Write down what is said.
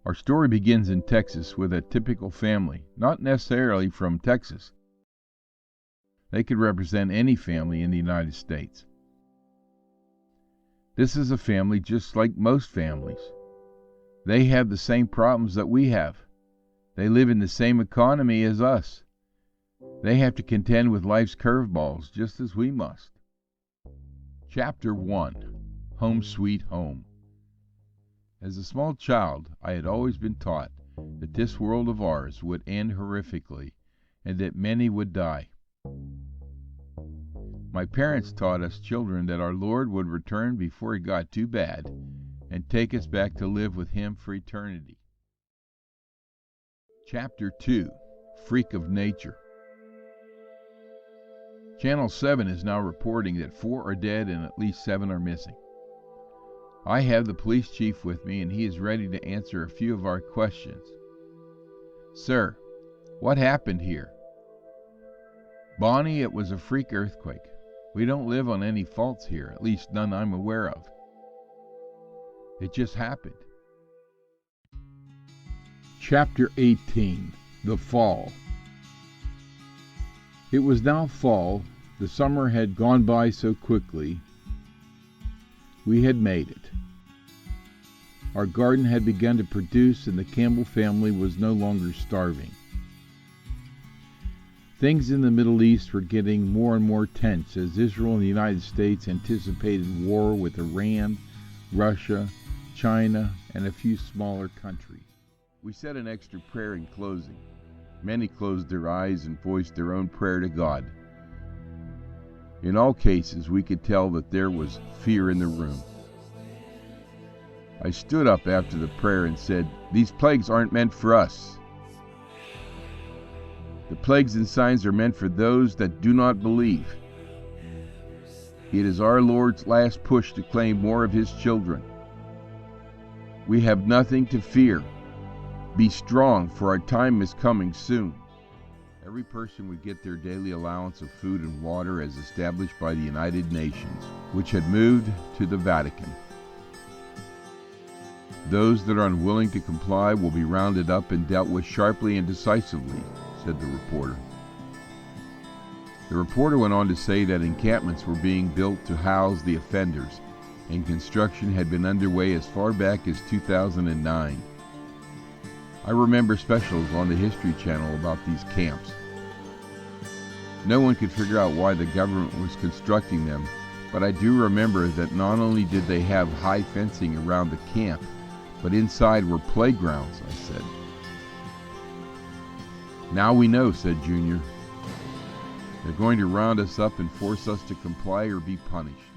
Our story begins in Texas with a typical family, not necessarily from Texas. They could represent any family in the United States. This is a family just like most families. They have the same problems that we have. They live in the same economy as us. They have to contend with life's curveballs just as we must. Chapter 1. Home Sweet Home. As a small child, I had always been taught that this world of ours would end horrifically and that many would die. My parents taught us children that our Lord would return before it got too bad and take us back to live with Him for eternity. Chapter 2. Freak of Nature. Channel 7 is now reporting that 4 are dead and at least 7 are missing. I have the police chief with me and he is ready to answer a few of our questions. Sir, what happened here? Bonnie, it was a freak earthquake. We don't live on any faults here, at least none I'm aware of. It just happened. Chapter 18. The Fall. It was now fall. The summer had gone by so quickly. We had made it. Our garden had begun to produce and the Campbell family was no longer starving. Things in the Middle East were getting more and more tense as Israel and the United States anticipated war with Iran, Russia, China, and a few smaller countries. We said an extra prayer in closing. Many closed their eyes and voiced their own prayer to God. In all cases, we could tell that there was fear in the room. I stood up after the prayer and said, "These plagues aren't meant for us. The plagues and signs are meant for those that do not believe. It is our Lord's last push to claim more of His children. We have nothing to fear. Be strong, for our time is coming soon." Every person would get their daily allowance of food and water as established by the United Nations, which had moved to the Vatican. Those that are unwilling to comply will be rounded up and dealt with sharply and decisively, said the reporter. The reporter went on to say that encampments were being built to house the offenders, and construction had been underway as far back as 2009. I remember specials on the History Channel about these camps. No one could figure out why the government was constructing them, but I do remember that not only did they have high fencing around the camp, but inside were playgrounds, I said. "Now we know," said Junior. "They're going to round us up and force us to comply or be punished."